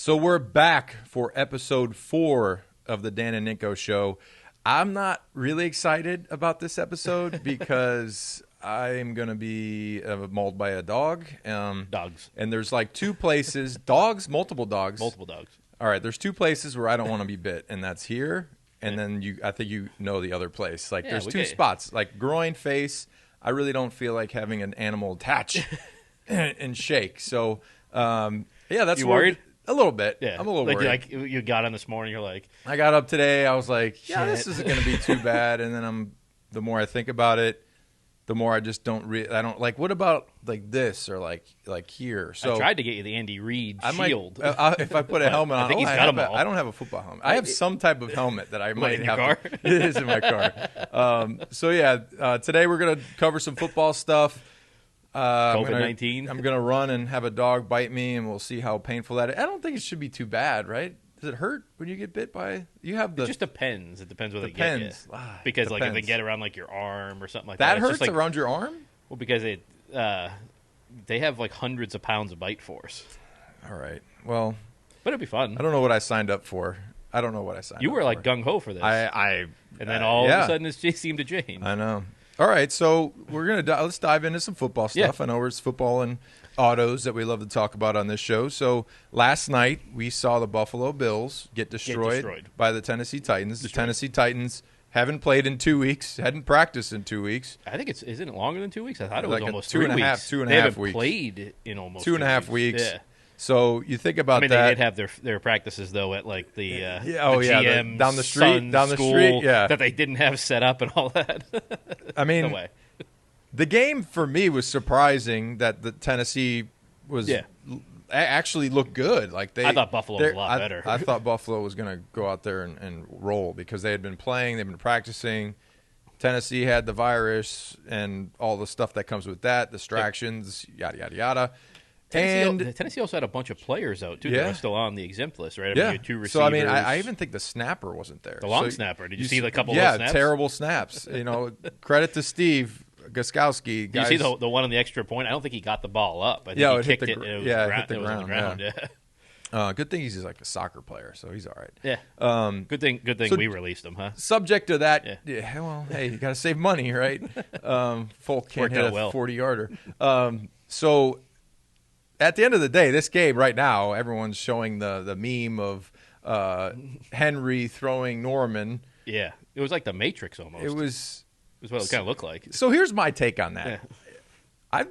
So we're back for episode 4 of the Dan and Ninko show. I'm not really excited about this episode because I'm going to be mauled by a dog. Dogs. And there's like 2 places. Dogs? Multiple dogs. Multiple dogs. All right, there's 2 places where I don't want to be bit, and that's here. And then I think you know the other place. Like there's 2 spots, like groin, face. I really don't feel like having an animal attach and shake. So, that's you worried? A little bit. Yeah. I'm a little worried. Like you got on this morning, you're like... I got up today, I was like, this isn't going to be too bad. And then the more I think about it, the more I just don't like, what about like this or like here? So I tried to get you the Andy Reid shield. If I put a helmet on, I think he's got them all. I don't have a football helmet. I have some type of helmet that I might in have. Your car? It is in my car. Today we're going to cover some football stuff. COVID-19. I'm going to run and have a dog bite me, and we'll see how painful that is. I don't think it should be too bad, right? Does it hurt when you get bit by? You have It just depends. It depends whether they get you. Because like if they get around like your arm or something like that. That hurts like, around your arm? Well, because they have like hundreds of pounds of bite force. All right. Well, but it'd be fun. I don't know what I signed up for. You were like gung-ho for this. And then all of a sudden it seemed to change. I know. All right, so we're let's dive into some football stuff. I know it's football and autos that we love to talk about on this show. So last night we saw the Buffalo Bills get destroyed by the Tennessee Titans. The Tennessee Titans haven't played in 2 weeks, hadn't practiced in 2 weeks. I think isn't it longer than 2 weeks? I thought it was like almost 2 and a half, 2 and a half weeks. They haven't played in almost 2 and a half weeks. Yeah. So you think about that. They did have their practices though at like the GM down the street, that they didn't have set up and all that. I mean, no way. The game for me was surprising that the Tennessee was actually looked good. Like I thought Buffalo was a lot better. I thought Buffalo was going to go out there and roll because they had been playing, they've been practicing. Tennessee had the virus and all the stuff that comes with that, distractions, yada yada yada. Tennessee also had a bunch of players out too. They were still on the exempt list, right? I mean, 2 receivers. So I mean, I even think the snapper wasn't there. The long snapper. Did you see the couple? Yeah, of snaps? Terrible snaps. Credit to Steve Gostkowski. Did you see the one on the extra point? I don't think he got the ball up. I think he kicked it. It hit the ground. Good thing he's like a soccer player, so he's all right. Yeah. Good thing we released him, huh? Subject to that. Yeah. Well, hey, you got to save money, right? Folk can't hit a 40-yarder. So. At the end of the day, this game right now, everyone's showing the meme of Henry throwing Norman. Yeah, it was like the Matrix almost. It was what it kind of looked like. So here's my take on that. Yeah.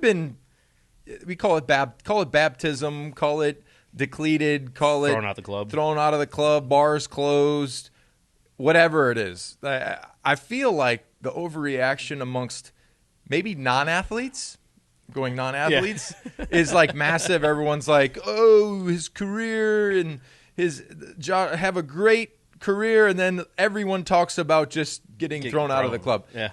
We call it baptism, call it depleted, call it thrown out of the club, bars closed, whatever it is. I feel like the overreaction amongst maybe non-athletes. Going non-athletes is like massive. Everyone's like, oh, his career and his job, have a great career, and then everyone talks about just getting thrown out of the club. Yeah,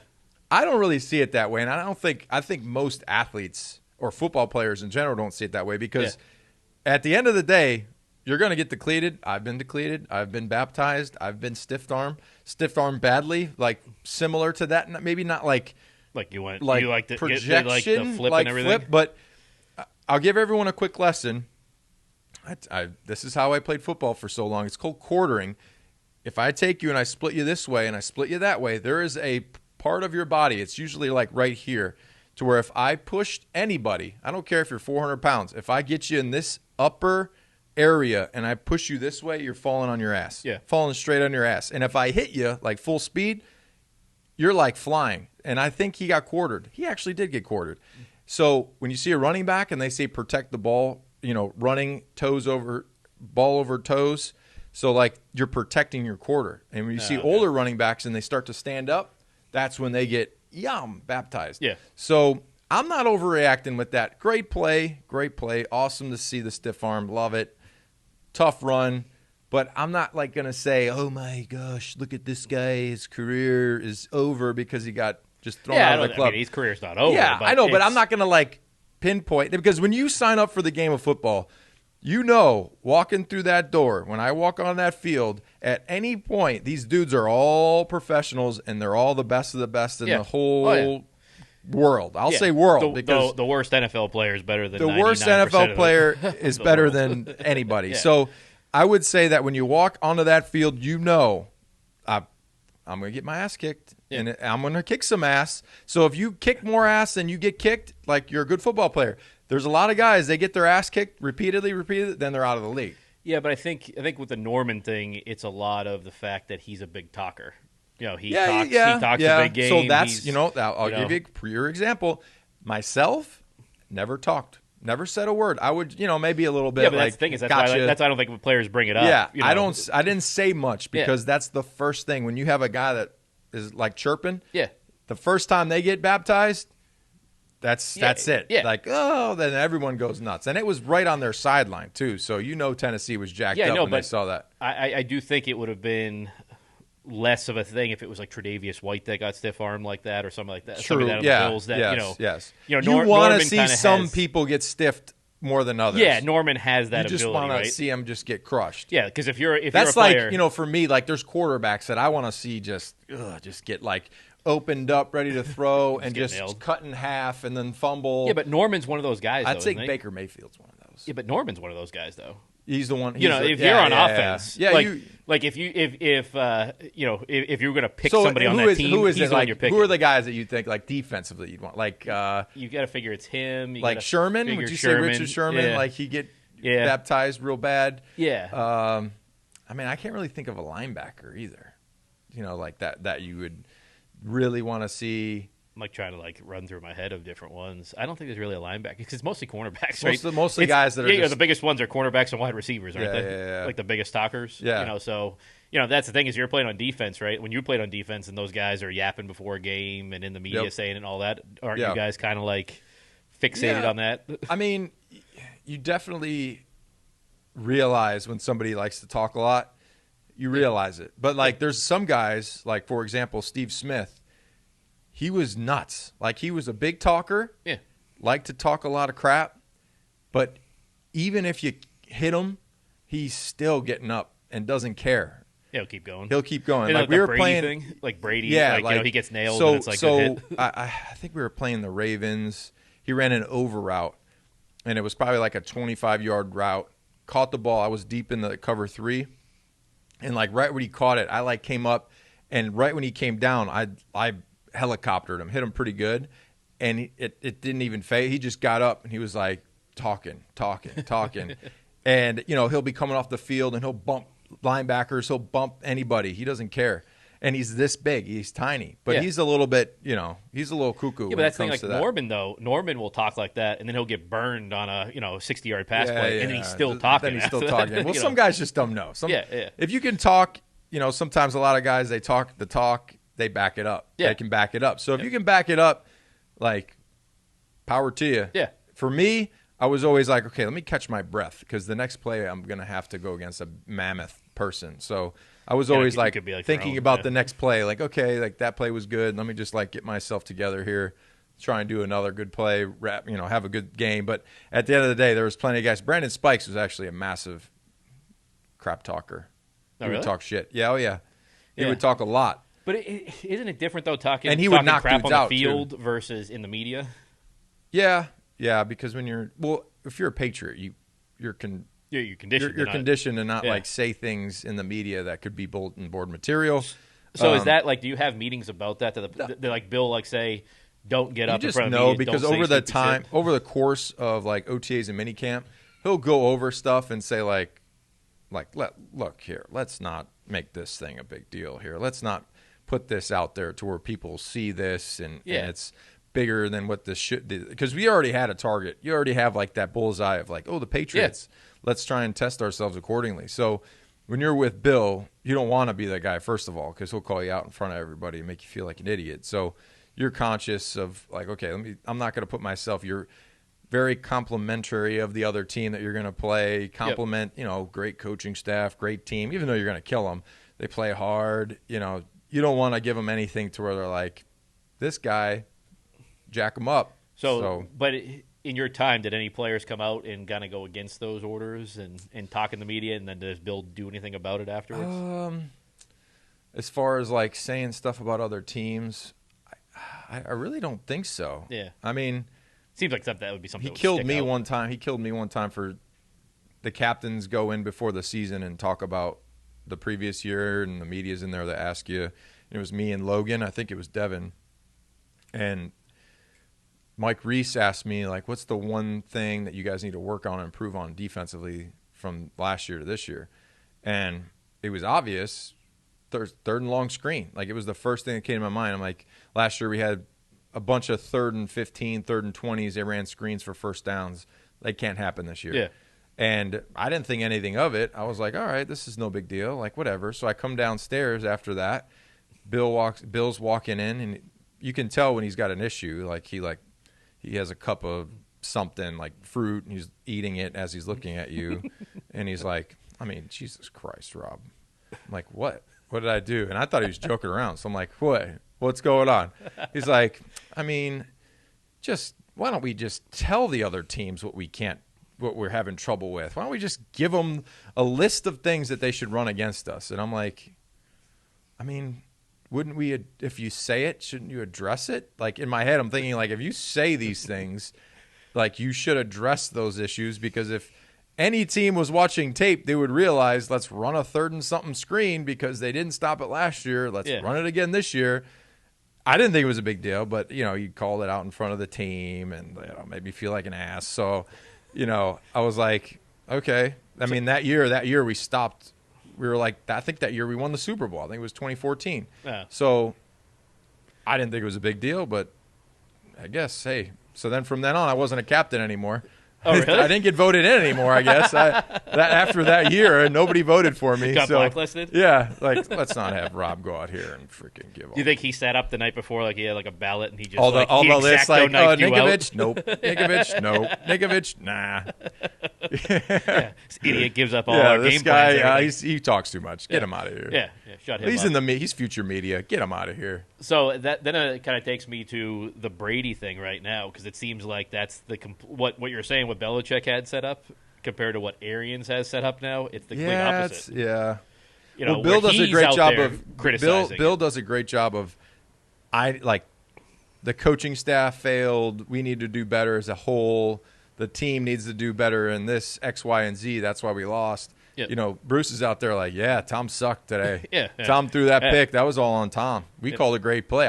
I don't really see it that way, and I think most athletes or football players in general don't see it that way because at the end of the day, you're going to get depleted. I've been depleted. I've been baptized. I've been stiff-armed badly, like similar to that. Maybe not like. Like you went, like you like the projection, like the flip and everything. But I'll give everyone a quick lesson. This is how I played football for so long. It's called quartering. If I take you and I split you this way and I split you that way, there is a part of your body. It's usually like right here, to where if I pushed anybody, I don't care if you're 400 pounds. If I get you in this upper area and I push you this way, you're falling on your ass. Yeah, falling straight on your ass. And if I hit you like full speed, you're like flying. And I think he got quartered. He actually did get quartered. So when you see a running back and they say protect the ball, running ball over toes. So like you're protecting your quarter. And when you see older running backs and they start to stand up, that's when they get baptized. Yeah. So I'm not overreacting with that. Great play. Awesome to see the stiff arm. Love it. Tough run. But I'm not like going to say, oh my gosh, look at this guy. His career is over because he got just thrown out of the club. I mean, his career's not over. Yeah, I know, but I'm not going to like pinpoint. Because when you sign up for the game of football, walking through that door, when I walk on that field, at any point, these dudes are all professionals and they're all the best of the best in the whole world. I'll say world because the worst NFL player is better than the worst NFL player is better than anybody. Yeah. So I would say that when you walk onto that field, I'm going to get my ass kicked, and I'm going to kick some ass. So if you kick more ass than you get kicked, like you're a good football player. There's a lot of guys, they get their ass kicked repeatedly, then they're out of the league. Yeah, but I think with the Norman thing, it's a lot of the fact that he's a big talker. He talks a big game. So that's, I'll give you your example. Myself, never talked. Never said a word. I would, maybe a little bit. Yeah, but that's the thing is that's why I don't think players bring it up. Yeah, I didn't say much because that's the first thing. When you have a guy that is like chirping, the first time they get baptized, that's it. Yeah. Like, then everyone goes nuts. And it was right on their sideline, too. So Tennessee was jacked up when they saw that. I do think it would have been less of a thing if it was like Tre'Davious White that got stiff armed like that or something like that. True. Somebody that Bills that yes. You want to see some people get stiffed more than others. Yeah, Norman has that ability. You just want right? to see them just get crushed. Yeah, because if you're a player, like for me, like there's quarterbacks that I want to see just get like opened up, ready to throw, and just cut in half and then fumble. Yeah, but Norman's one of those guys. I'd say Baker Mayfield's one of those. Yeah, but Norman's one of those guys though. He's the one. If you're on offense, if you're going to pick somebody on that team, he's the one you're picking. Who are the guys that you think like defensively you'd want? Like you got to figure it's him. Like Sherman? Would you say Richard Sherman? Yeah. Like he get baptized real bad? Yeah. I mean, I can't really think of a linebacker either. Like that you would really want to see. I'm like trying to run through my head of different ones. I don't think there's really a linebacker because it's mostly cornerbacks, right? Mostly guys that are the biggest ones are cornerbacks and wide receivers, aren't they? Yeah. Like the biggest talkers. Yeah. So that's the thing is you're playing on defense, right? When you played on defense and those guys are yapping before a game and in the media saying and all that, aren't you guys kind of like fixated on that? I mean, you definitely realize when somebody likes to talk a lot. You realize it, but there's some guys, like for example, Steve Smith. He was nuts. Like, he was a big talker. Yeah. Liked to talk a lot of crap. But even if you hit him, he's still getting up and doesn't care. He'll keep going. Like we were Brady playing thing? Like Brady, he gets nailed and it's like so good hit. I think we were playing the Ravens. He ran an over route, and it was probably like a 25-yard route. Caught the ball. I was deep in the cover 3. And right when he caught it, I came up, and right when he came down, I helicoptered him, hit him pretty good, and it didn't even fade. He just got up and he was like talking, and he'll be coming off the field and he'll bump linebackers, he'll bump anybody. He doesn't care, and he's this big, he's tiny, but he's a little bit, he's a little cuckoo. Yeah, but that's the thing. Like Norman though, Norman will talk like that, and then he'll get burned on a 60-yard pass play, and then he's still talking. Then he's still talking. Well, some guys just don't know. If you can talk, sometimes a lot of guys they talk the talk. They back it up. Yeah. They can back it up. So if you can back it up, power to you. Yeah. For me, I was always like, okay, let me catch my breath because the next play I'm going to have to go against a mammoth person. So I was always thinking about the next play. Like, okay, that play was good. Let me just get myself together here, try and do another good play, have a good game. But at the end of the day, there was plenty of guys. Brandon Spikes was actually a massive crap talker. He would talk shit. Yeah, oh yeah. He would talk a lot. But isn't it different though talking? And he would knock crap dudes on out, the field too. versus in the media. Yeah, because when if you're a Patriot, you're conditioned. You're conditioned to not say things in the media that could be bulletin board material. So is that do you have meetings about that? That Bill say, don't get up in front of media. Because over the course of OTAs and minicamp, he'll go over stuff and say look here, let's not make this thing a big deal here. Let's not put this out there to where people see this and it's bigger than what this should be. Because we already had a target. You already have that bullseye of the Patriots. Yeah. Let's try and test ourselves accordingly. So when you're with Bill, you don't want to be that guy, first of all, because he'll call you out in front of everybody and make you feel like an idiot. So you're conscious of okay, I'm not going to put myself, you're very complimentary of the other team that you're going to play. Compliment, great coaching staff, great team. Even though you're going to kill them, they play hard. You don't want to give them anything to where they're like, this guy, jack him up. But in your time, did any players come out and kind of go against those orders and talk in the media, and then does Bill do anything about it afterwards? As far as saying stuff about other teams, I really don't think so. Yeah. I mean, seems like that would be something. He killed me one time. He killed me one time for the captains go in before the season and talk about the previous year, and the media's in there that ask you. And it was me and Logan. I think it was Devin. And Mike Reese asked me, like, what's the one thing that you guys need to work on and improve on defensively from last year to this year? And it was obvious, third and long screen. Like, it was the first thing that came to my mind. I'm like, last year we had a bunch of 3rd and 15, 3rd and 20s. They ran screens for first downs. That can't happen this year. Yeah. And I didn't think anything of it. I was like, all right, this is no big deal. Like, whatever. So I come downstairs after that. Bill's walking in, and you can tell when he's got an issue. Like, he has a cup of something, like fruit, and he's eating it as he's looking at you. And he's like, I mean, Jesus Christ, Rob. I'm like, what? What did I do? And I thought he was joking around. So I'm like, what? What's going on? He's like, I mean, why don't we just tell the other teams what we're having trouble with? Why don't we just give them a list of things that they should run against us? And I'm like, I mean, wouldn't we, if you say it, shouldn't you address it? Like, in my head, I'm thinking, like, if you say these things, like, you should address those issues, because if any team was watching tape, they would realize, let's run a 3rd and something screen because they didn't stop it last year. Let's run it again this year. I didn't think it was a big deal, but, you called it out in front of the team, and made me feel like an ass. So, I was like, okay. I mean, that year we stopped. We were like, I think that year we won the Super Bowl. I think it was 2014. Yeah. So I didn't think it was a big deal, but I guess, hey. So then from then on, I wasn't a captain anymore. Oh, really? I didn't get voted in anymore, I guess. After that year, nobody voted for me. Got blacklisted? Yeah, like, let's not have Rob go out here and freaking give all. Do you think he sat up the night before, like he had like a ballot, and he just all the lists, like, Ninkovich, nope. Ninkovich, nope. Ninkovich, nah. Yeah, this idiot gives up all our this game guy, plans. he talks too much. Get him out of here. Yeah, shut him up. He's future media. Get him out of here. So then it kind of takes me to the Brady thing right now, because it seems like that's what you're saying. What Belichick had set up compared to what Arians has set up now, it's the complete opposite. Bill does a great job of criticizing. Bill does a great job of, the coaching staff failed. We need to do better as a whole. The team needs to do better in this X, Y, and Z. That's why we lost. Yep. Bruce is out there like, yeah, Tom sucked today. Yeah. Tom threw that pick. That was all on Tom. We called a great play.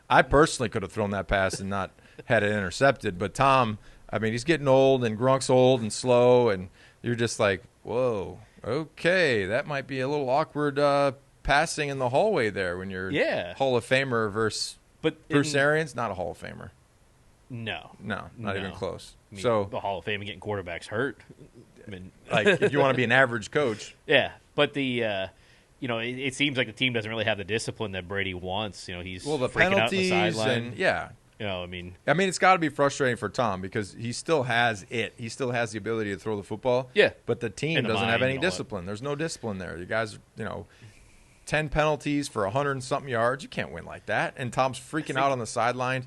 I personally could have thrown that pass and not had it intercepted. But Tom, I mean, he's getting old, and Gronk's old and slow, and you're just like, whoa, okay, that might be a little awkward passing in the hallway there when you're Hall of Famer versus Bruce Arians, not a Hall of Famer. No, not even close. I mean, so the Hall of Fame and getting quarterbacks hurt. I mean, like, if you want to be an average coach. Yeah, but it seems like the team doesn't really have the discipline that Brady wants. He's the freaking out on the penalties sideline. And it's got to be frustrating for Tom, because he still has it. He still has the ability to throw the football. Yeah, but the team doesn't have any discipline. There's no discipline there. You guys, 10 penalties for 100 and something yards. You can't win like that. And Tom's freaking out on the sideline.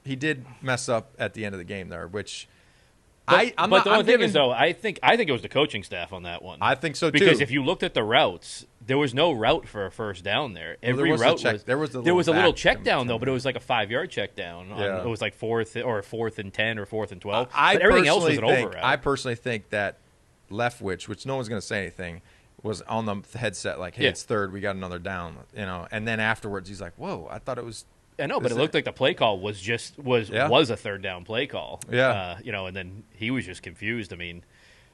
He did mess up at the end of the game there, which the only thing is, though, I think it was the coaching staff on that one. I think so too. Because if you looked at the routes, there was no route for a first down there. Every route there was a little check down though, but it was like a 5-yard check down. Yeah. It was like 4th and 10 or 4th and 12. But everything else was an over route. I personally think that Leftwich, which no one's going to say anything, was on the headset like, "Hey, it's 3rd. We got another down." And then afterwards, he's like, "Whoa, I thought it was." I know, but it looked like the play call was a 3rd down play call. Yeah, and then he was just confused. I mean,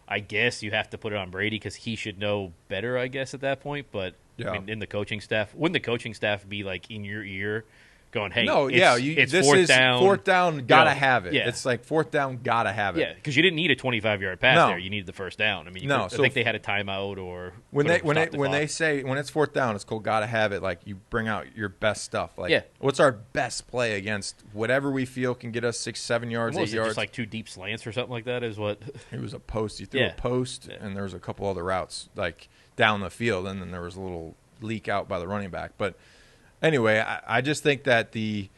I guess you have to put it on Brady because he should know better, I guess, at that point. But I mean, in the coaching staff, wouldn't the coaching staff be like in your ear, going, "Hey, it's this 4th is down. 4th down, gotta have it." Yeah. It's like 4th down, gotta have it. Yeah, because you didn't need a 25-yard pass there. You needed the first down. I mean, I think they had a timeout or when they say when it's 4th down, it's called gotta have it. Like, you bring out your best stuff. Like, what's our best play against whatever we feel can get us 6, 7 yards, 8 yards? Just like 2 deep slants or something like that is what. It was a post. He threw a post, and there was a couple other routes like down the field, and then there was a little leak out by the running back. But anyway, I just think that the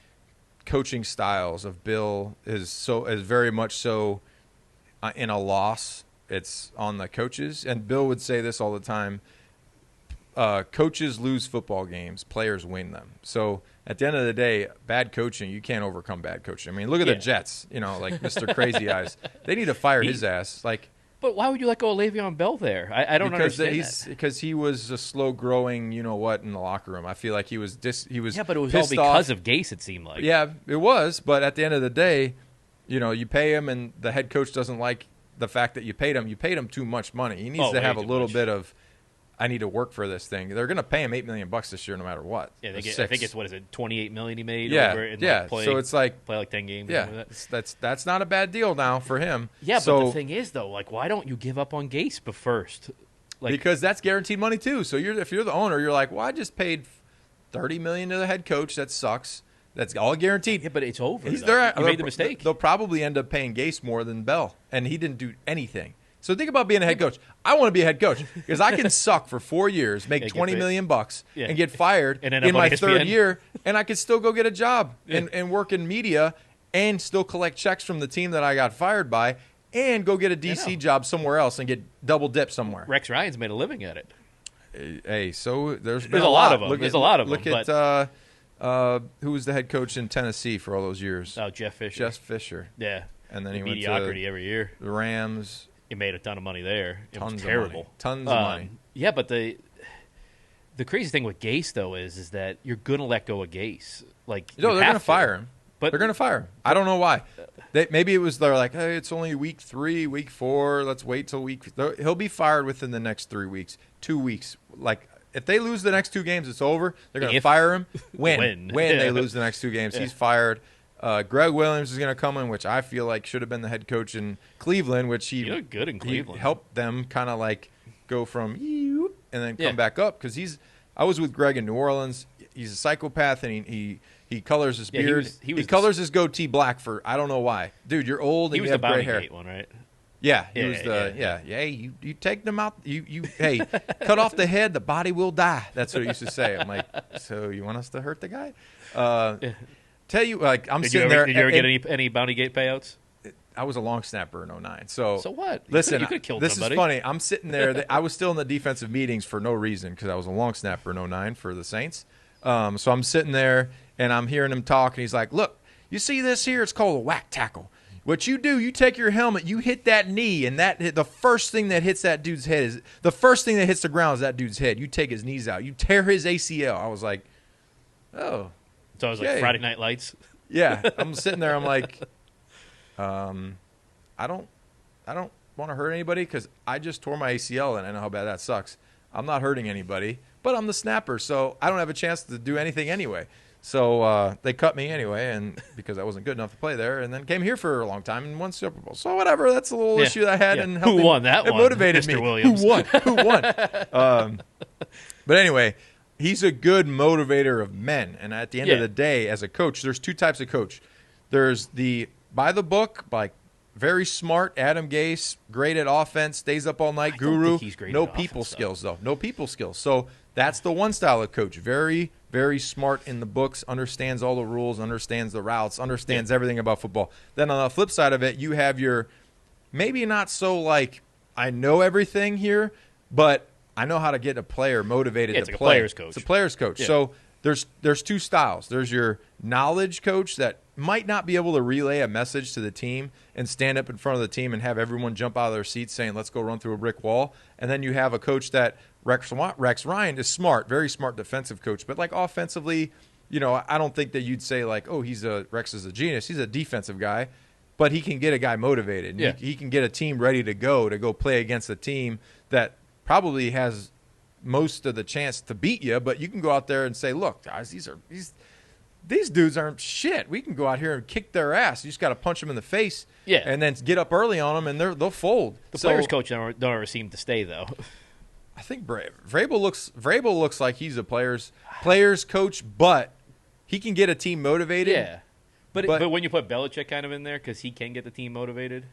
coaching styles of Bill is very much so in a loss. It's on the coaches, and Bill would say this all the time: coaches lose football games, players win them. So at the end of the day, bad coaching, you can't overcome bad coaching. I mean, look at the Jets, like Mr. Crazy Eyes. They need to fire his ass. Like, But why would you let go of Le'Veon Bell there? I don't understand that. Because he was a slow-growing, in the locker room. I feel like he was Yeah, but it was all pissed because off. of Gase, it seemed like. Yeah, it was. But at the end of the day, you pay him, and the head coach doesn't like the fact that you paid him. You paid him too much money. He needs to have a little bit of, I need to work for this thing. They're going to pay him $8 million this year, no matter what. Yeah, I think it's $28 million he made. Yeah, over and yeah. Play, so it's like play like 10 games. Yeah, that's not a bad deal now for him. Yeah, but the thing is though, like, why don't you give up on Gase first? Like, because that's guaranteed money too. So if you're the owner, you're like, well, I just paid $30 million to the head coach. That sucks. That's all guaranteed. Yeah, but it's over. You made the mistake. They'll probably end up paying Gase more than Bell, and he didn't do anything. So think about being a head coach. I want to be a head coach because I can suck for 4 years, make $20 million bucks, and get fired in my third year, and I could still go get a job and work in media and still collect checks from the team that I got fired by and go get a DC job somewhere else and get double dip somewhere. Rex Ryan's made a living at it. Hey, so there's a lot of them. There's a lot of them. Look at who was the head coach in Tennessee for all those years? Oh, Jeff Fisher. Jeff Fisher. Yeah. And then he went to mediocrity every year. The Rams. He made a ton of money there. It was Tons terrible. Of money. Tons of money. Yeah, but the crazy thing with Gase though is that you're gonna let go of Gase. Like, no, they're gonna fire him. But they're gonna fire him. I don't know why. Maybe they're like, hey, it's only week 3, week 4. Let's wait till he'll be fired within the next 3 weeks, 2 weeks. Like, if they lose the next 2 games, it's over. They're gonna fire him. When they lose the next 2 games, he's fired. Greg Williams is going to come in, which I feel like should have been the head coach in Cleveland, which he looked good in Cleveland. He helped them kind of like go from and then come back up because I was with Greg in New Orleans. He's a psychopath, and he colors his beard. He colors his goatee black for I don't know why. Dude, you're old and you have gray hair. He was the Bounty Gate one, right? Yeah, he was you take them out. Hey, cut off the head, the body will die. That's what he used to say. I'm like, so you want us to hurt the guy? Tell you, like, sitting there. Did you ever get any Bounty Gate payouts? I was a long snapper in 09. So what? Listen, you could have killed this somebody. Is funny. I'm sitting there. I was still in the defensive meetings for no reason because I was a long snapper in 09 for the Saints. So I'm sitting there, and I'm hearing him talk, and he's like, look, you see this here? It's called a whack tackle. What you do, you take your helmet, you hit that knee, and the first thing that hits that dude's head is the first thing that hits the ground is that dude's head. You take his knees out. You tear his ACL. I was like, oh. So I was like Friday Night Lights. Yeah, I'm sitting there. I'm like, I don't want to hurt anybody because I just tore my ACL and I know how bad that sucks. I'm not hurting anybody, but I'm the snapper, so I don't have a chance to do anything anyway. So they cut me anyway, and because I wasn't good enough to play there, and then came here for a long time and won Super Bowl. So whatever, that's a little issue that I had. And who won that one? It motivated Mr. me. Williams. Who won? But anyway. He's a good motivator of men. And at the end of the day, as a coach, there's 2 types of coach. There's the by the book, like very smart, Adam Gase, great at offense, stays up all night, guru. He's great no at people offense, skills, though. No people skills. So that's the one style of coach. Very, very smart in the books, understands all the rules, understands the routes, understands everything about football. Then on the flip side of it, you have your maybe not so like I know everything here, but I know how to get a player motivated to play. It's a player's coach. It's a player's coach. Yeah. So there's 2 styles. There's your knowledge coach that might not be able to relay a message to the team and stand up in front of the team and have everyone jump out of their seats saying, let's go run through a brick wall. And then you have a coach that Rex Ryan is smart, very smart defensive coach. But like offensively, I don't think that you'd say like, oh, Rex is a genius. He's a defensive guy. But he can get a guy motivated. Yeah. He can get a team ready to go play against a team that probably has most of the chance to beat you, but you can go out there and say, look, guys, these dudes aren't shit. We can go out here and kick their ass. You just got to punch them in the face and then get up early on them, and they'll fold. The players coach don't ever seem to stay, though. I think Vrabel looks like he's a players coach, but he can get a team motivated. Yeah. But when you put Belichick kind of in there, because he can get the team motivated.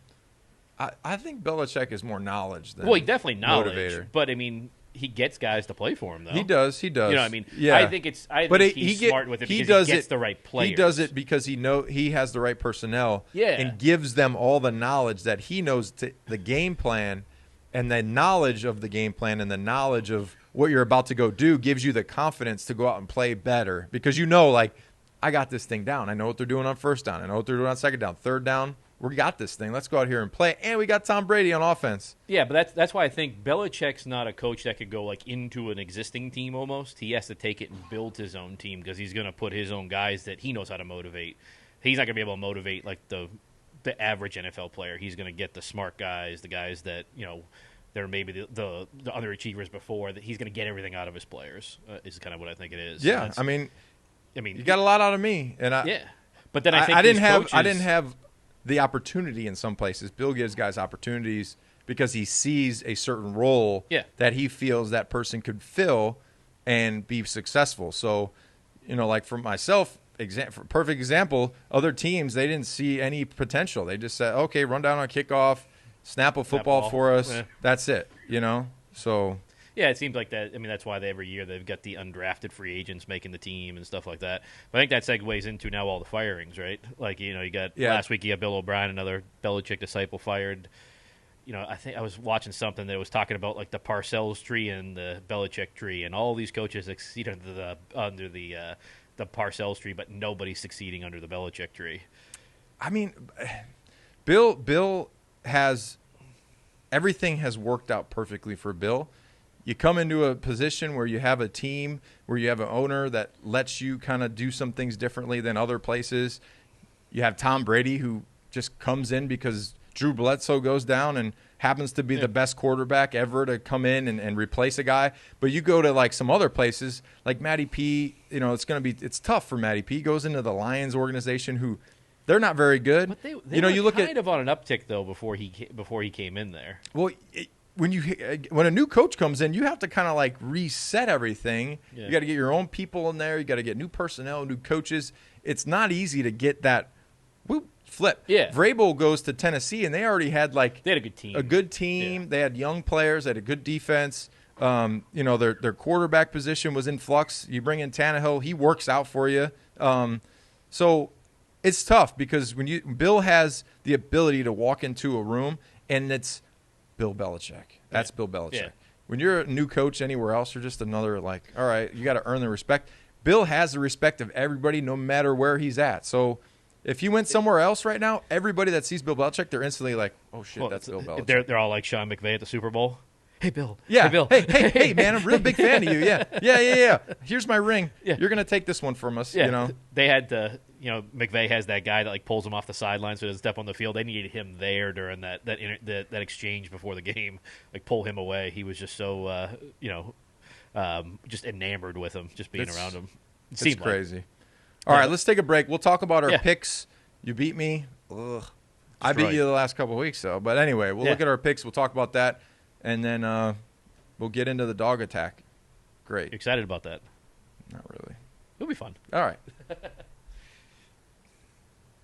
I think Belichick is more knowledge than he definitely knowledge. Motivator. But I mean, he gets guys to play for him though. He does. You know what I mean? Yeah. I think he's smart with it because he gets the right players. He does it because he has the right personnel. Yeah. And gives them all the knowledge that he knows the game plan, and the knowledge of the game plan and the knowledge of what you're about to go do gives you the confidence to go out and play better because like I got this thing down. I know what they're doing on first down. I know what they're doing on second down, third down. we got this thing. Let's go out here and play. And we got Tom Brady on offense. Yeah, but that's why I think Belichick's not a coach that could go like into an existing team almost. He has to take it and build his own team because he's going to put his own guys that he knows how to motivate. He's not going to be able to motivate like the average NFL player. He's going to get the smart guys, the guys that, they're maybe the underachievers before, that he's going to get everything out of his players is kind of what I think it is. Yeah, I mean, you got a lot out of me. And but then I think I didn't have the opportunity in some places. Bill gives guys opportunities because he sees a certain role that he feels that person could fill and be successful. So, like for myself, perfect example, other teams, they didn't see any potential. They just said, okay, run down on kickoff, snap a football for us. Yeah. That's it, So yeah, it seems like that. I mean, that's why every year they've got the undrafted free agents making the team and stuff like that. But I think that segues into now all the firings, right? Like, you got last week you got Bill O'Brien, another Belichick disciple, fired. I think I was watching something that was talking about like the Parcells tree and the Belichick tree, and all these coaches succeed under the Parcells tree, but nobody's succeeding under the Belichick tree. I mean, Bill has everything has worked out perfectly for Bill. You come into a position where you have a team, where you have an owner that lets you kind of do some things differently than other places. You have Tom Brady, who just comes in because Drew Bledsoe goes down and happens to be the best quarterback ever to come in and replace a guy. But you go to like some other places, like Matty P, it's tough for Matty P. He goes into the Lions organization, who they're not very good. But they were you look kind of on an uptick though before he came in there. Well, when a new coach comes in, you have to kind of like reset everything. Yeah. You got to get your own people in there. You got to get new personnel, new coaches. It's not easy to get that flip. Yeah. Vrabel goes to Tennessee, and they already had they had a good team. Yeah. They had young players. They had a good defense. Their quarterback position was in flux. You bring in Tannehill, he works out for you. So it's tough because Bill has the ability to walk into a room and it's Bill Belichick. That's Bill Belichick. Yeah. When you're a new coach anywhere else, you're just another all right, you got to earn the respect. Bill has the respect of everybody no matter where he's at. So if you went somewhere else right now, everybody that sees Bill Belichick, they're instantly like, oh, shit, that's Bill Belichick. They're all like Sean McVay at the Super Bowl. Hey, Bill. Yeah. Hey, Bill. Hey, man, I'm a real big fan of you. Yeah. Here's my ring. Yeah. You're going to take this one from us, They had McVay has that guy that pulls him off the sideline so he doesn't step on the field. They needed him there during that exchange before the game, pull him away. He was just so, just enamored with him, just being around him. It's crazy. All right, let's take a break. We'll talk about our picks. You beat me. Ugh. I beat you the last couple of weeks, though. But anyway, we'll look at our picks. We'll talk about that. And then we'll get into the dog attack. Great. You excited about that? Not really. It'll be fun. All right.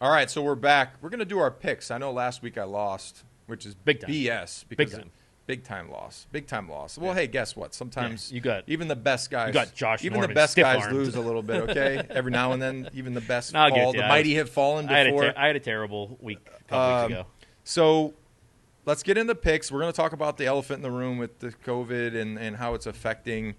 All right, so we're back. We're going to do our picks. I know last week I lost, which is big time. BS. Because Big time loss. Well, hey, guess what? Sometimes even the best guys. You got Josh even Norman, the best guys stiff-armed. lose a little bit, okay? Every now and then, even the best fall. The mighty have fallen before. I had a terrible week a couple weeks ago. So let's get into picks. We're going to talk about the elephant in the room with the COVID and how it's affecting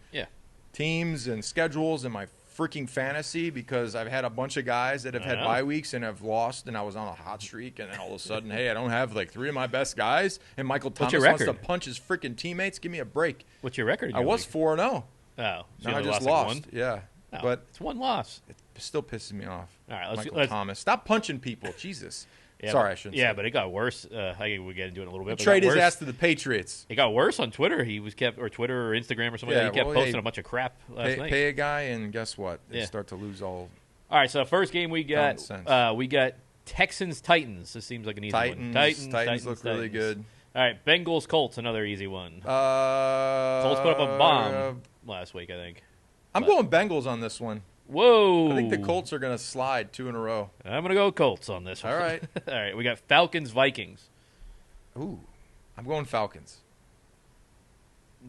teams and schedules and my freaking fantasy, because I've had a bunch of guys that have had bye weeks and have lost, and I was on a hot streak, and then all of a sudden, hey, I don't have three of my best guys, and Michael Thomas wants to punch his freaking teammates. Give me a break. What's your record? I was 4-0. Oh, so now I just lost. Yeah, but it's one loss. It still pisses me off. All right, Michael Thomas, stop punching people. Jesus. Yeah, Sorry, I shouldn't. Yeah, but it got worse. I think we get into it in a little bit. Trade his ass to the Patriots. It got worse on Twitter. He was Twitter or Instagram or something. He kept posting a bunch of crap last night. Pay a guy, and guess what? They start to lose all. All right, so first game we got Texans Titans. This seems like an easy one. Titans look really good. All right, Bengals Colts, another easy one. Colts put up a bomb last week, I think. I'm going Bengals on this one. Whoa. I think the Colts are going to slide 2 in a row. I'm going to go Colts on this one. All right. All right, we got Falcons Vikings. Ooh, I'm going Falcons.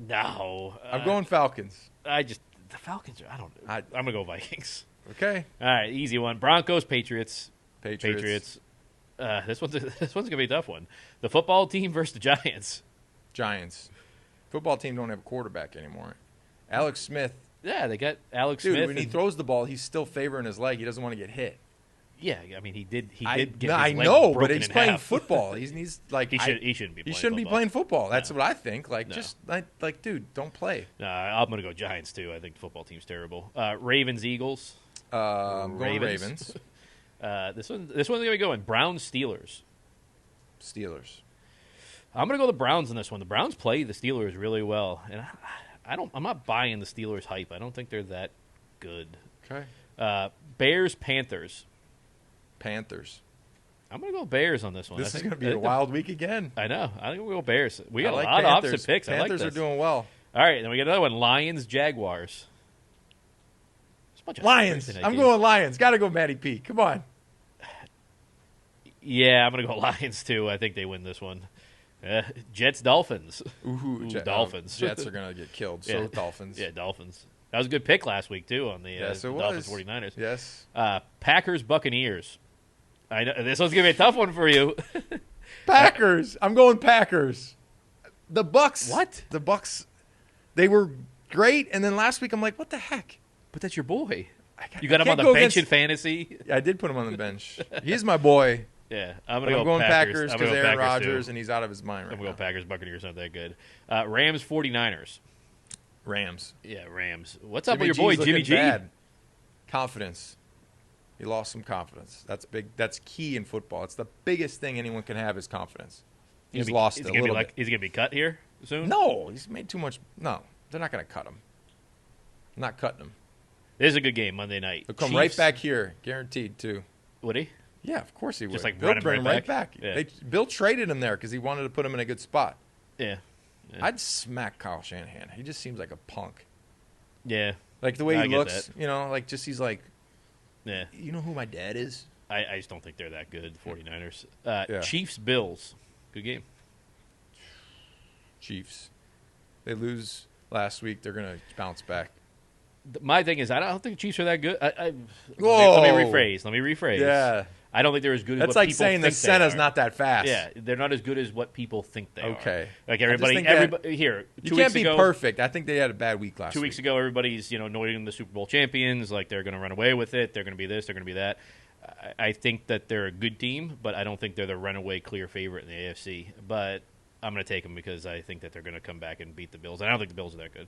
No. I'm going Falcons. The Falcons are, I'm going to go Vikings. Okay. All right, easy one. Broncos Patriots. Patriots. This one's going to be a tough one. The football team versus the Giants. Giants. Football team don't have a quarterback anymore. Alex Smith. Yeah, they got Alex Smith. Dude, when he throws the ball, he's still favoring his leg. He doesn't want to get hit. Yeah, I mean he did get I his leg know, broken but he's in playing half. football. He's like he shouldn't be. He Playing shouldn't be football. playing football. That's No. what I think. Like No. just like dude, don't play. I'm gonna go Giants too. I think the football team's terrible. Ravens Eagles. I'm going Ravens. This one's gonna be going Browns Steelers. Steelers. I'm gonna go the Browns in this one. The Browns play the Steelers really well, and I'm not buying the Steelers hype. I don't think they're that good. Okay. Bears Panthers. Panthers. I'm gonna go Bears on this one. This is gonna be a wild week again. I know. I think we'll go Bears. We got a lot of opposite picks. Panthers I like this. are doing well. All right, then we got another one. Lions Jaguars. There's a bunch of Lions. Thursday night I'm games. going Lions. Got to go Matty P. Come on. Yeah, I'm gonna go Lions too. I think they win this one. Jets Dolphins. Ooh, Dolphins. Jets are gonna get killed. So Yeah. Dolphins. Yeah, Dolphins. That was a good pick last week too on the Yes, it Dolphins was. 49ers. Yes. Packers Buccaneers. I know this one's gonna be a tough one for you. Packers. I'm going Packers. The Bucks. What? The Bucks. They were great, and then last week I'm like, what the heck? But that's your boy. You I got him on can't the go bench against- in fantasy. I did put him on the bench. He's my boy. Yeah, I'm But gonna I'm go going Packers I'm because gonna go Aaron Packers, Rodgers, too. and he's out of his mind right I'm gonna now. go Packers. Buccaneers not that good. Rams 49ers. Rams. Yeah, Rams. What's up Jimmy with your boy G's Jimmy looking G? bad. Confidence. He lost some confidence. That's big. That's key in football. It's the biggest thing anyone can have is confidence. He's lost it a little bit. Is he gonna be cut here soon? No, he's made too much. No, they're not going to cut him. Not cutting him. This is a good game Monday night. He'll come Chiefs, right back here, guguaranteed too. Would he? Yeah, of course he would. Just like Bill run him bring right him right back. back? Yeah. Bill traded him there because he wanted to put him in a good spot. Yeah. I'd smack Kyle Shanahan. He just seems like a punk. Yeah. Like the way I he get looks, that. you know, like just he's like, Yeah. you know who my dad is? I just don't think they're that good, the 49ers. Yeah. Chiefs Bills. Good game. Chiefs. They lose last week. They're going to bounce back. My thing is, I don't think the Chiefs are that good. Let me Whoa. rephrase. Yeah. I don't think they're as good as That's what like people saying the think they Senna's are. not that fast. Yeah, they're not as good as what people think they are. Okay. Like I just think that everybody here. You 2 can't weeks be ago, perfect. I think they had a bad week last 2 week. weeks ago, everybody's anointing the Super Bowl champions. Like they're going to run away with it. They're going to be this. They're going to be that. I think that they're a good team, but I don't think they're the runaway clear favorite in the AFC. But I'm going to take them because I think that they're going to come back and beat the Bills. I don't think the Bills are that good.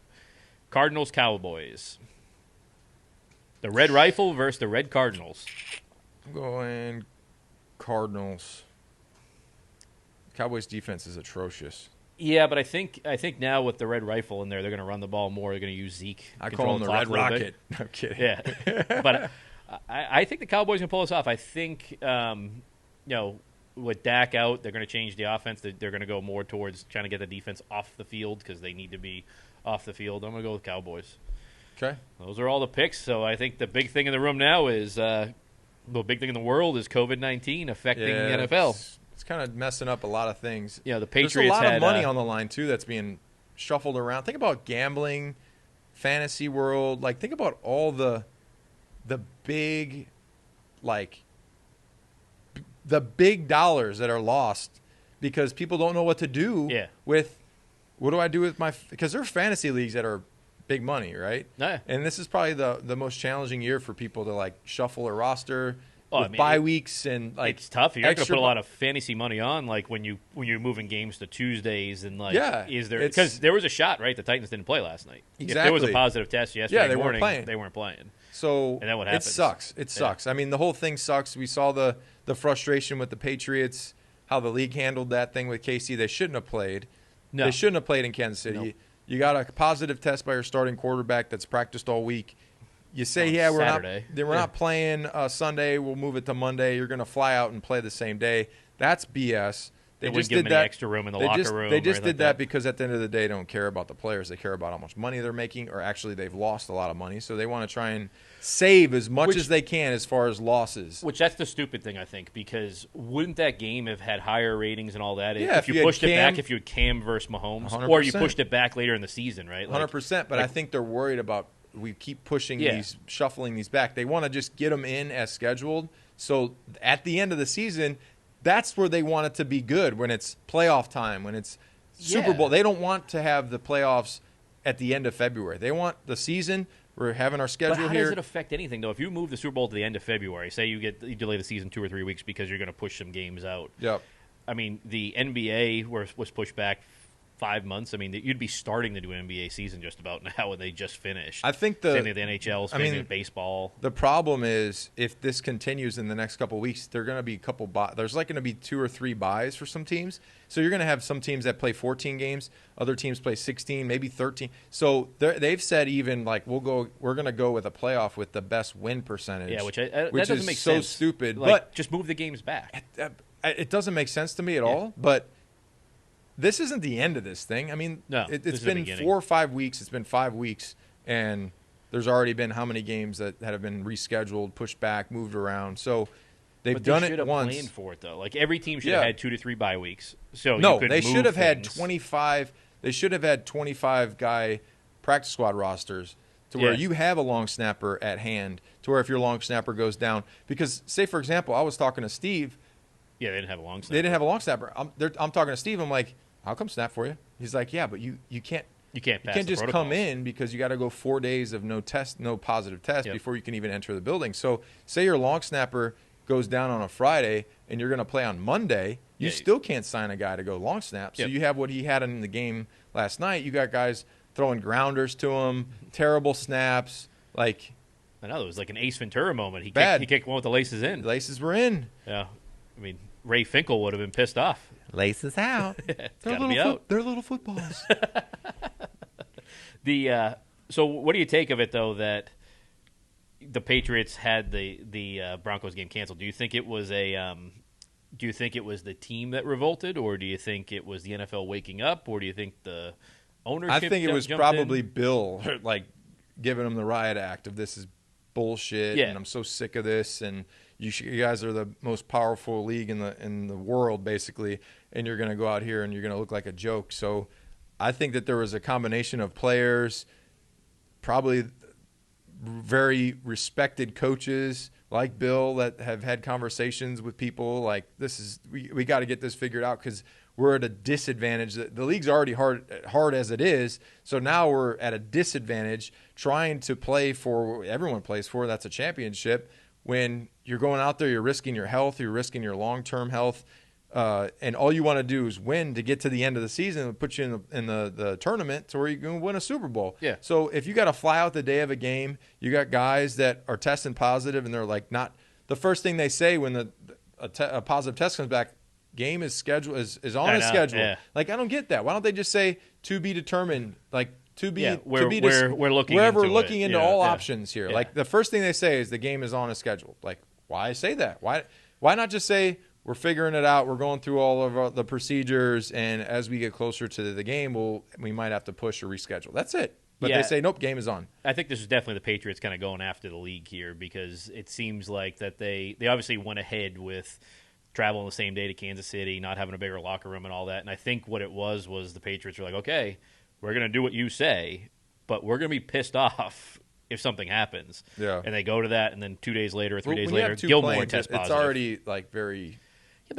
Cardinals Cowboys. The Red Rifle versus the Red Cardinals. I'm going Cardinals. Cowboys' defense is atrocious. Yeah, but I think now with the Red Rifle in there, they're going to run the ball more. They're going to use Zeke. I call him the Red Rocket. Rocket. No kidding. Yeah, but I think the Cowboys can pull this off. I think with Dak out, they're going to change the offense. They're going to go more towards trying to get the defense off the field because they need to be off the field. I'm going to go with Cowboys. Okay. Those are all the picks. So I think the big thing in the room now is the big thing in the world is COVID-19 affecting the NFL. It's kind of messing up a lot of things. Yeah, the Patriots There's a lot had of money on the line too that's being shuffled around. Think about gambling, fantasy world. Like think about all the big, the big dollars that are lost because people don't know what to do with. What do I do with my? Because there are fantasy leagues that are big money, right? Yeah. And this is probably the most challenging year for people to shuffle a roster Oh, with I mean, bye weeks and it's tough. You're not going to extra put a lot of fantasy money on when you're moving games to Tuesdays and is there it's- because there was a shot right the Titans didn't play last night. If there was a Exactly. positive test yesterday they morning, weren't playing. they weren't playing. So And then what it happens? sucks. It sucks. I mean, the whole thing sucks. We saw the frustration with the Patriots, how the league handled that thing with KC. They shouldn't have played. No. They shouldn't have played in Kansas City. No. You got a positive test by your starting quarterback that's practiced all week. You say, On we're Saturday. not playing Sunday. We'll move it to Monday. You're going to fly out and play the same day. That's BS. They just wouldn't give did them any that. extra room in the They locker just, room. They or just anything did like that because at the end of the day, they don't care about the players. They care about how much money they're making, or actually they've lost a lot of money. So they want to try and save as much as they can as far as losses. Which that's the stupid thing, I think, because wouldn't that game have had higher ratings and all that Yeah, if you had pushed it Cam- back, if you had Cam versus Mahomes, 100%. or you pushed it back later in the season, right? 100%. But I think they're worried about we keep pushing shuffling these back. They want to just get them in as scheduled. So at the end of the season, that's where they want it to be good, when it's playoff time, when it's Super Bowl. They don't want to have the playoffs at the end of February. They want the season. We're having our schedule but how here. does it affect anything, though? If you move the Super Bowl to the end of February, say you delay the season 2 or 3 weeks because you're going to push some games out. Yep. I mean, the NBA was pushed back 5 months. I mean, you'd be starting the new NBA season just about now, and they just finished. I think same thing with the NHL, same thing with baseball. The problem is if this continues in the next couple of weeks, there's going to be there's like going to be 2 or 3 buys for some teams. So you're going to have some teams that play 14 games, other teams play 16, maybe 13. So they've said even like we're going to go with a playoff with the best win percentage. Yeah, which that is doesn't make so sense. stupid. Like, but just move the games back. It doesn't make sense to me at all. But this isn't the end of this thing. I mean, no, it's been 4 or 5 weeks. It's been 5 weeks, and there's already been how many games that have been rescheduled, pushed back, moved around. So they've done it once. They should have planned for it, though. Like, every team should have had 2 to 3 bye weeks. So no, you could they should have had things. 25. They should have had 25 guy practice squad rosters to where you have a long snapper at hand. To where if your long snapper goes down, because say for example, I was talking to Steve. Yeah, they didn't have a long snapper. They didn't have a long snapper. I'm talking to Steve. I'm like, I'll come snap for you. He's like, yeah, but you can't. You can't just come in because you got to go 4 days of no positive test before you can even enter the building. So say your long snapper goes down on a Friday and you're going to play on Monday, you still can't sign a guy to go long snap. So you have what he had in the game last night. You got guys throwing grounders to him, terrible snaps. Like, I know, it was like an Ace Ventura moment. He kicked one with the laces in. The laces were in. Yeah. I mean, Ray Finkel would have been pissed off. Laces out. They're little footballs. So what do you take of it, though, that the Patriots had the Broncos game canceled? Do you think it was the team that revolted, or do you think it was the NFL waking up, or do you think the ownership? I think it was probably Bill, like giving him the riot act of this is bullshit, and I'm so sick of this, and you guys are the most powerful league in the world, basically, and you're going to go out here and you're going to look like a joke. So I think that there was a combination of players, probably very respected coaches like Bill that have had conversations with people like we got to get this figured out because we're at a disadvantage. The league's already hard as it is, so now we're at a disadvantage trying to play for what everyone plays for. That's a championship. When you're going out there, you're risking your health, you're risking your long-term health, and all you want to do is win to get to the end of the season and put you in the tournament to where you can win a Super Bowl. Yeah. So if you got to fly out the day of a game, you got guys that are testing positive, and they're like not the first thing they say when a positive test comes back. Game is schedule is on the schedule. Yeah. Like I don't get that. Why don't they just say to be determined? Like we're looking into all options here. Yeah. Like the first thing they say is the game is on a schedule. Like why say that? Why not just say we're figuring it out. We're going through all of the procedures, and as we get closer to the game, we might have to push or reschedule. That's it. But they say, nope, game is on. I think this is definitely the Patriots kind of going after the league here because it seems like that they obviously went ahead with traveling the same day to Kansas City, not having a bigger locker room and all that. And I think what it was the Patriots were like, okay, we're going to do what you say, but we're going to be pissed off if something happens. Yeah. And they go to that, and then 2 days later or 3 days later, Gilmore tests positive. It's already like very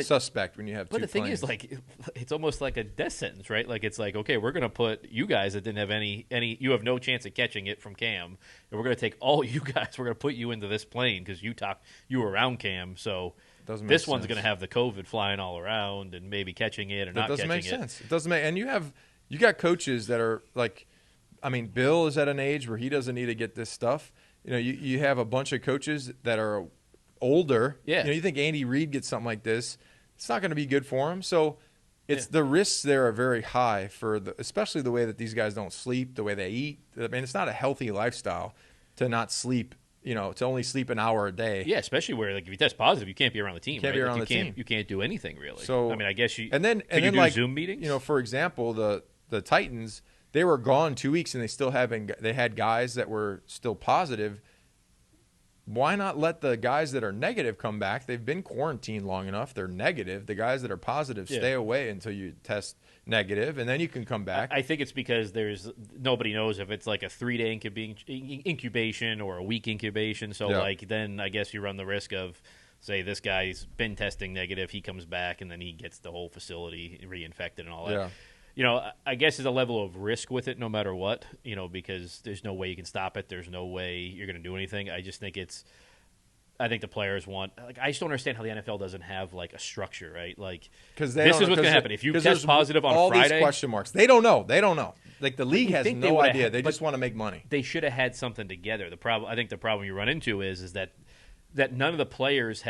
suspect when you have two planes. But the thing is, like, it's almost like a death sentence, right? Like, it's like, okay, we're going to put you guys that didn't have any you have no chance of catching it from Cam, and we're going to take all you guys, we're going to put you into this plane because you were around Cam, so this one's going to have the COVID flying all around and maybe catching it or not catching it. It doesn't make sense. It doesn't make, and you got coaches that are like, I mean, Bill is at an age where he doesn't need to get this stuff. You know, you have a bunch of coaches that are older. Yeah. You know, you think Andy Reid gets something like this, it's not going to be good for him. So the risks there are very high especially the way that these guys don't sleep, the way they eat. I mean, it's not a healthy lifestyle to not sleep, you know, to only sleep an hour a day. Yeah, especially where like if you test positive, you can't be around the team. You can't be around the team. You can't do anything really. So I mean, I guess you and then do like Zoom meetings. You know, for example, the Titans, they were gone 2 weeks and they had guys that were still positive. Why not let the guys that are negative come back? They've been quarantined long enough. They're negative. The guys that are positive stay away until you test negative, and then you can come back. I think it's because nobody knows if it's like a 3-day incubation or a week incubation. So like then I guess you run the risk of, say, this guy's been testing negative, he comes back, and then he gets the whole facility reinfected and all that. I guess there's a level of risk with it no matter what, because there's no way you can stop it. There's no way you're going to do anything. I just think I think the players want, I just don't understand how the NFL doesn't have a structure, right? Because this is what's going to happen. If you test positive on Friday, all these question marks. They don't know. The league has no idea. They just want to make money. They should have had something together. I think the problem you run into is that none of the players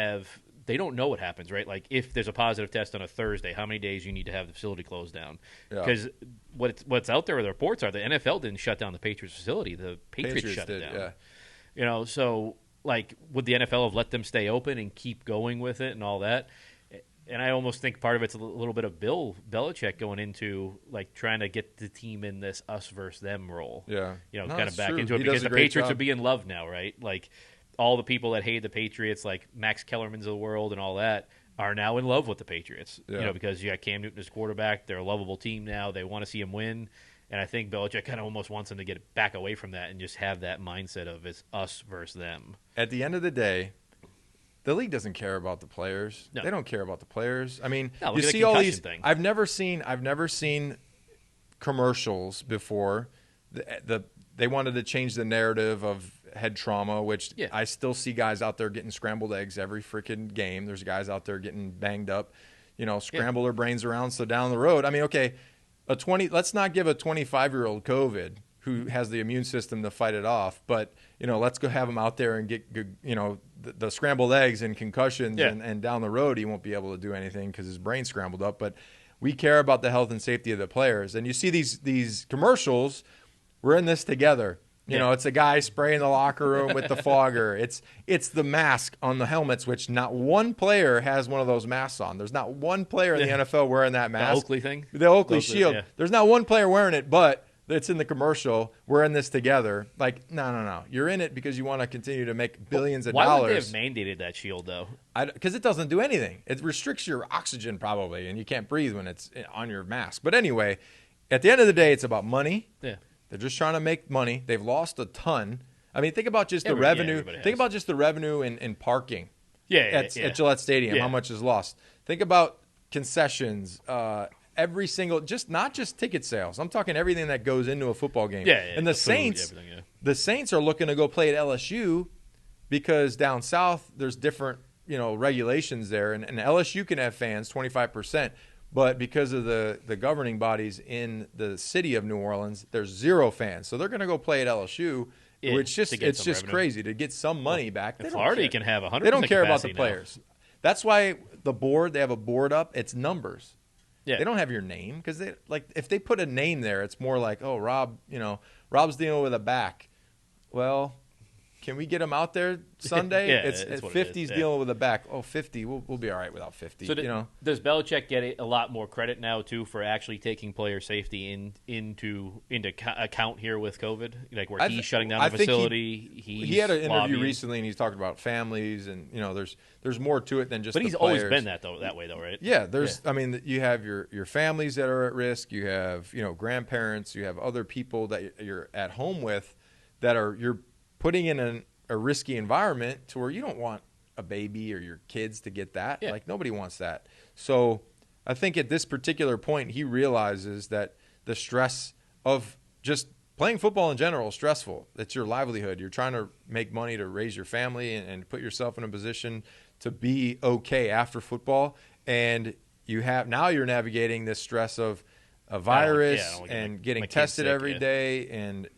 they don't know what happens, right? If there's a positive test on a Thursday, how many days you need to have the facility closed down? Because what's out there with the reports are the NFL didn't shut down the Patriots facility. The Patriots shut it down. Yeah. So would the NFL have let them stay open and keep going with it and all that? And I almost think part of it's a little bit of Bill Belichick going into trying to get the team in this us versus them role. Yeah. Kind of back into it because the Patriots are being loved now, right? All the people that hate the Patriots, like Max Kellerman's of the world and all that, are now in love with the Patriots. Yeah. Because you got Cam Newton as quarterback. They're a lovable team now. They want to see him win. And I think Belichick kind of almost wants them to get back away from that and just have that mindset of it's us versus them. At the end of the day, the league doesn't care about the players. No. They don't care about the players. I mean, no, you see all these thing. I've never seen commercials before. They wanted to change the narrative of head trauma, which I still see guys out there getting scrambled eggs every freaking game. There's guys out there getting banged up, scramble their brains around. So down the road, I mean, okay, let's not give a 25-year-old COVID who has the immune system to fight it off, but let's go have him out there and get the scrambled eggs and concussions, and down the road he won't be able to do anything because his brain's scrambled up. But we care about the health and safety of the players, and you see these commercials. We're in this together. It's a guy spraying the locker room with the fogger. It's the mask on the helmets, which not one player has one of those masks on. There's not one player in the NFL wearing that mask. The Oakley thing? The Oakley shield. Yeah. There's not one player wearing it, but it's in the commercial. We're in this together. No. You're in it because you want to continue to make billions of dollars. Why would they have mandated that shield, though? Because it doesn't do anything. It restricts your oxygen probably, and you can't breathe when it's on your mask. But anyway, at the end of the day, it's about money. Yeah. They're just trying to make money. They've lost a ton. I mean, think about just the revenue. Think about just the revenue in parking. At Gillette Stadium, how much is lost. Think about concessions. Every single, not just ticket sales. I'm talking everything that goes into a football game. And the Saints, the Saints are looking to go play at LSU because down south there's different regulations there, and LSU can have fans 25%. But because of the governing bodies in the city of New Orleans, there's 0 fans. So they're going to go play at LSU, which it's just crazy to get some money back. In Florida, you can have 100%. They don't care about the players. That's why they have a board up. It's numbers. Yeah. They don't have your name because if they put a name there, it's more like, oh, Rob, Rob's dealing with a back. Well, can we get him out there Sunday? It's 50's dealing with a back. Oh, 50, we'll be all right without 50. So does Belichick get a lot more credit now too for actually taking player safety into account here with COVID? Where he's shutting down the facility. He had an interview recently, and he's talking about families, and there's more to it than just. But he's always been that way, right? Yeah, I mean, you have your families that are at risk. You have grandparents. You have other people that you're at home with that you're putting in a risky environment to where you don't want a baby or your kids to get that. Yeah. Nobody wants that. So I think at this particular point, he realizes that the stress of just playing football in general is stressful. It's your livelihood. You're trying to make money to raise your family and put yourself in a position to be okay after football. And you're navigating this stress of a virus and getting tested every day, and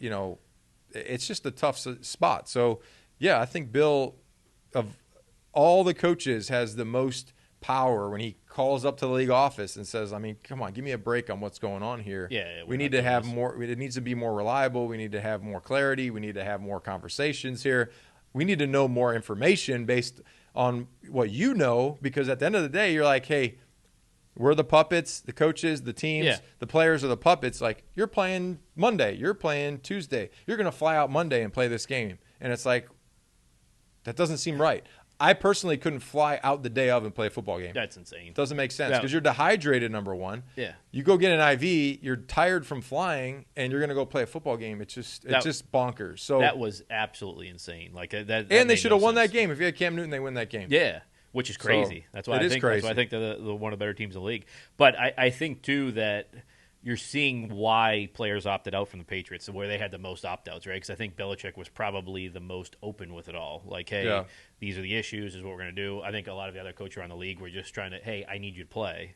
it's just a tough spot. So, I think Bill, of all the coaches, has the most power when he calls up to the league office and says, I mean, come on, give me a break on what's going on here. We need to have more. It needs to be more reliable. We need to have more clarity. We need to have more conversations here. We need to know more information based on what because at the end of the day, you're like, hey, we're the puppets, the coaches, the teams, the players are the puppets. You're playing Monday, you're playing Tuesday. You're going to fly out Monday and play this game. And it's like, that doesn't seem right. I personally couldn't fly out the day of and play a football game. That's insane. It doesn't make sense because you're dehydrated, number one. Yeah. You go get an IV, you're tired from flying, and you're going to go play a football game. It's just bonkers. So that was absolutely insane. That and they should have won that game. If you had Cam Newton, they win that game. Yeah. Which is crazy. That's why I think they're one of the better teams in the league. But I think too that you're seeing why players opted out from the Patriots, where they had the most opt-outs, right? Because I think Belichick was probably the most open with it all. Like, hey, these are the issues, this is what we're going to do. I think a lot of the other coaches around the league were just trying to, hey, I need you to play.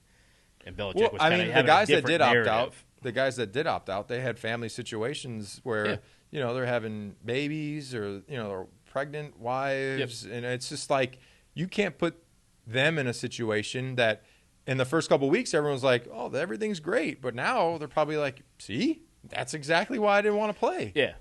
And Belichick was kind of having a different narrative. The guys that did opt out, they had family situations where, they're having babies or, they're pregnant wives. And it's just like you can't put them in a situation that – in the first couple of weeks, everyone's like, oh, everything's great. But now they're probably like, see, that's exactly why I didn't want to play. Yeah.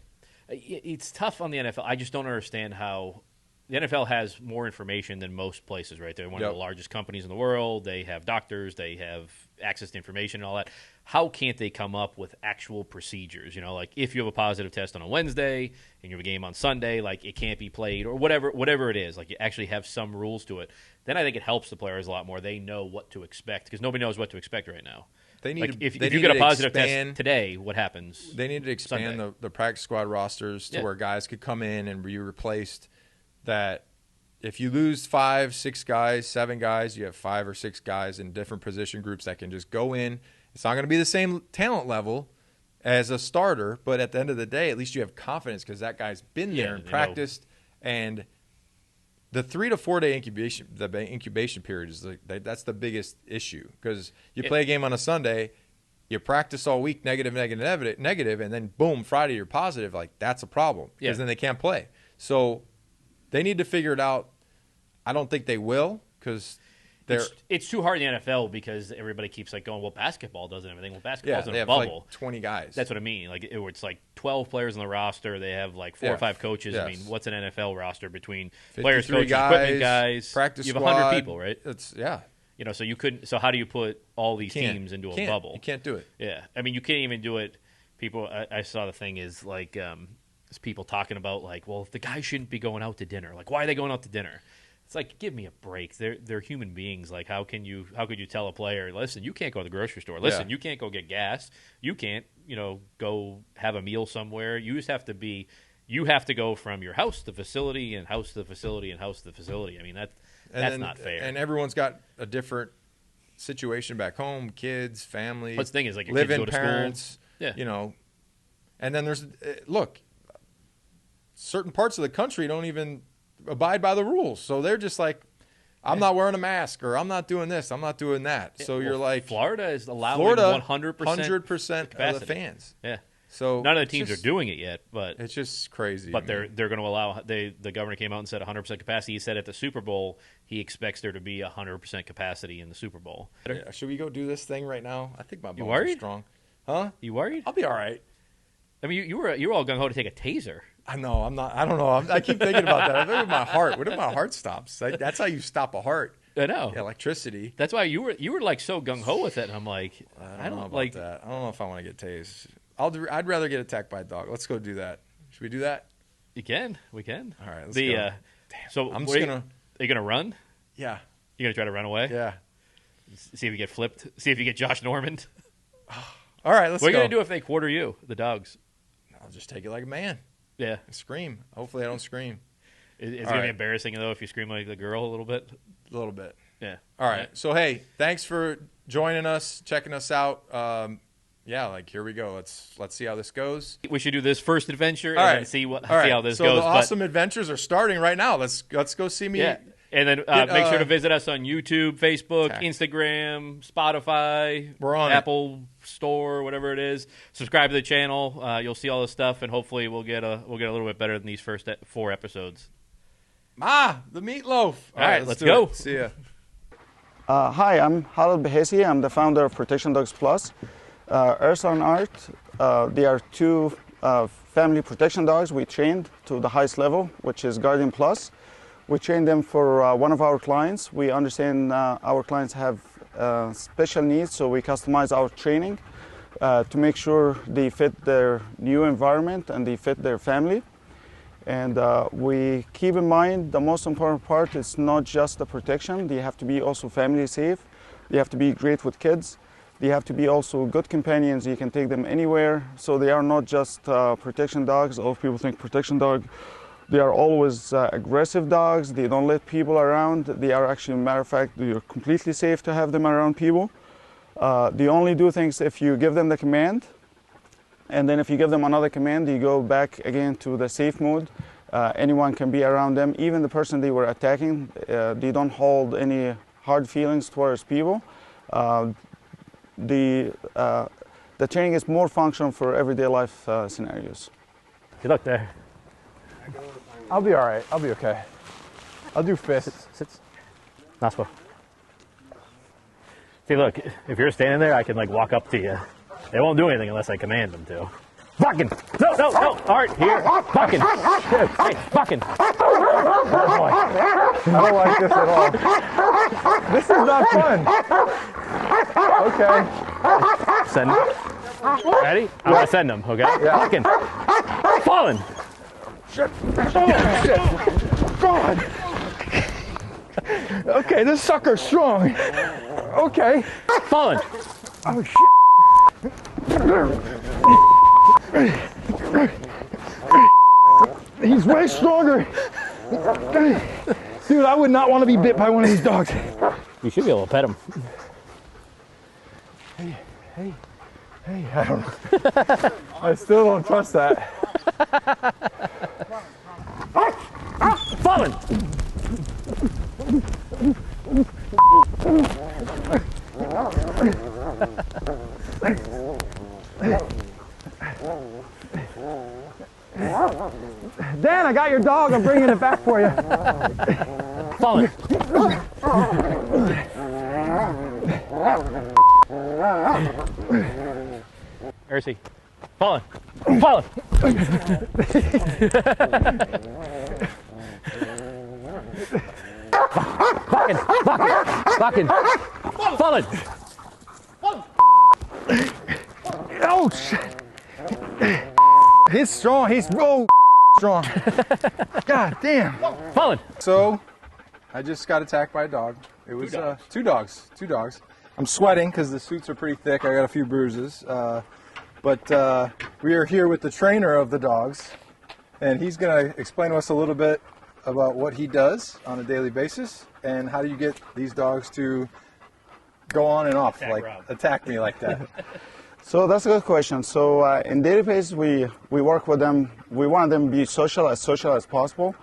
It's tough on the NFL. I just don't understand how the NFL has more information than most places, right? They're one of the largest companies in the world. They have doctors. They have access to information and all that. How can't they come up with actual procedures? Like if you have a positive test on a Wednesday and you have a game on Sunday, like it can't be played or whatever it is. Like you actually have some rules to it. Then I think it helps the players a lot more. They know what to expect because nobody knows what to expect right now. If you get a positive test today, what happens? They need to expand the practice squad rosters to where guys could come in and be replaced. That if you lose 5, 6 guys, 7 guys, you have 5 or 6 guys in different position groups that can just go in. It's not going to be the same talent level as a starter, but at the end of the day, at least you have confidence because that guy's been there and practiced. And the 3 to 4 day incubation period is that's the biggest issue because you play a game on a Sunday, you practice all week, negative, and then boom, Friday you're positive. Like that's a problem because then they can't play. So they need to figure it out. I don't think they will because it's too hard in the NFL because everybody keeps like going, well, basketball does everything. Well, basketball's in they a have bubble. Like 20 guys. That's what I mean. Like it's like 12 players on the roster. They have like 4 or 5 coaches. Yes. I mean, what's an NFL roster between players, coaches, equipment guys, practice squad? You have 100 people, right? So you couldn't. So how do you put all these teams into a bubble? You can't do it. Yeah, I mean, you can't even do it. People, I saw the thing is like. People talking about like, well, if the guy shouldn't be going out to dinner, like, why are they going out to dinner? It's like, give me a break. They're human beings. Like, how could you tell a player, listen, you can't go to the grocery store. Listen, you can't go get gas. You can't, go have a meal somewhere. You have to go from your house to the facility and house to the facility and house to the facility. I mean, that's not fair. And everyone's got a different situation back home, kids, family. But the thing is, like, your kids go to parents, school. And then there's, look, certain parts of the country don't even abide by the rules. So they're just like, I'm not wearing a mask or I'm not doing this. I'm not doing that. So you're like. Florida is allowing 100% of the fans. Yeah. So none of the teams are doing it yet, but it's just crazy. But they're going to allow. The governor came out and said 100% capacity. He said at the Super Bowl he expects there to be 100% capacity in the Super Bowl. Yeah, should we go do this thing right now? I think my bones are strong. Huh? You worried? I'll be all right. I mean, you were all gung ho to take a taser. I know. I'm not. I don't know. I keep thinking about that. I think with my heart. What if my heart stops? That's how you stop a heart. I know. Yeah, electricity. That's why you were like so gung ho with it. And I'm like, I don't know about that. I don't know if I want to get tased. I'd rather get attacked by a dog. Let's go do that. Should we do that? We can. All right. Let's go. Damn. So I'm just gonna. Are you gonna run? Yeah. You gonna try to run away? Yeah. See if you get flipped. See if you get Josh Norman. All right. Let's go. What are you gonna do if they quarter you, the dogs? I'll just take it like a man. Yeah. Scream. Hopefully I don't scream. It's going to be embarrassing, though, if you scream like the girl a little bit? A little bit. Yeah. All right. So, hey, thanks for joining us, checking us out. Here we go. Let's see how this goes. We should do this first adventure and see how this goes. So the awesome adventures are starting right now. Let's go see me. Yeah. And then make sure to visit us on YouTube, Facebook, Instagram, Spotify, we're on Apple Store, whatever it is. Subscribe to the channel. You'll see all this stuff, and hopefully we'll get a little bit better than these first 4 episodes. The meatloaf. All right, let's go. See ya. Hi, I'm Halil Behesi. I'm the founder of Protection Dogs Plus. Ursa and Art, they are 2 family protection dogs we trained to the highest level, which is Guardian Plus. We train them for one of our clients. We understand our clients have special needs, so we customize our training to make sure they fit their new environment and they fit their family. And we keep in mind the most important part is not just the protection. They have to be also family safe. They have to be great with kids. They have to be also good companions. You can take them anywhere. So they are not just protection dogs. A lot of people think protection dog. They are always aggressive dogs. They don't let people around. They are actually, matter of fact, they are completely safe to have them around people. They only do things if you give them the command, and then if you give them another command, you go back again to the safe mode. Anyone can be around them, even the person they were attacking. They don't hold any hard feelings towards people. The training is more functional for everyday life scenarios. Good luck there. I'll be all right. I'll be okay. I'll do fists. Sits. Naspo. See, look, if you're standing there, I can like walk up to you. They won't do anything unless I command them to. Fucking! No, no, no! Art, here! Fucking! Hey, fucking! Oh boy. I don't like this at all. This is not fun. Okay. Send them. Ready? I'm gonna send them, okay? Yeah. Fucking! Falling! Shit. Oh, shit. God. Okay, this sucker's strong. Okay. Falling! Oh, shit. He's way stronger. Dude, I would not want to be bit by one of these dogs. You should be able to pet him. Hey, I don't know. I still don't trust that. Falling! Dan, I got your dog. I'm bringing it back for you. Falling! Ercy. Falling! Falling! Fucking! Fucking! Falling! Oh, shit. He's strong. He's real strong. God damn. Falling! So, I just got attacked by a dog. It was two dogs. I'm sweating because the suits are pretty thick. I got a few bruises. But we are here with the trainer of the dogs, and he's going to explain to us a little bit about what he does on a daily basis and how do you get these dogs to go on and off, attack me like that. So that's a good question. So in database, we work with them. We want them to be social as possible.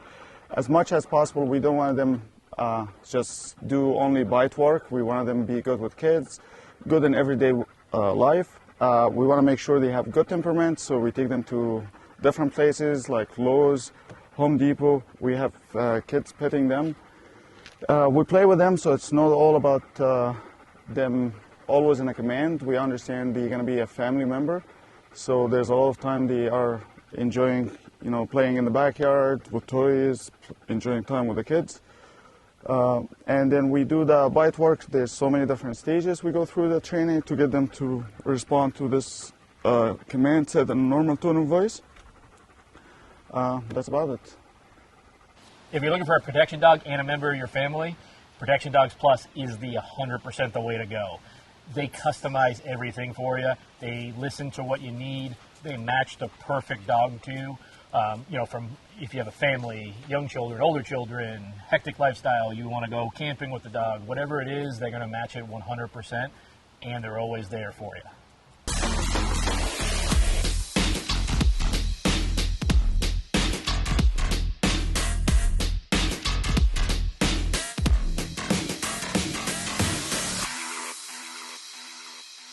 As much as possible, we don't want them just do only bite work. We want them to be good with kids, good in everyday life. We want to make sure they have good temperament, so we take them to different places like Lowe's, Home Depot. We have kids petting them. We play with them, so it's not all about them always in a command. We understand they're going to be a family member, so there's a lot of time they are enjoying, playing in the backyard with toys, enjoying time with the kids. And then we do the bite work. There's so many different stages we go through the training to get them to respond to this command set in a normal tone of voice. That's about it. If you're looking for a protection dog and a member of your family, Protection Dogs Plus is the 100% the way to go. They customize everything for you. They listen to what you need. They match the perfect dog to you. From if you have a family, young children, older children, hectic lifestyle, you want to go camping with the dog, whatever it is, they're going to match it 100%, and they're always there for you.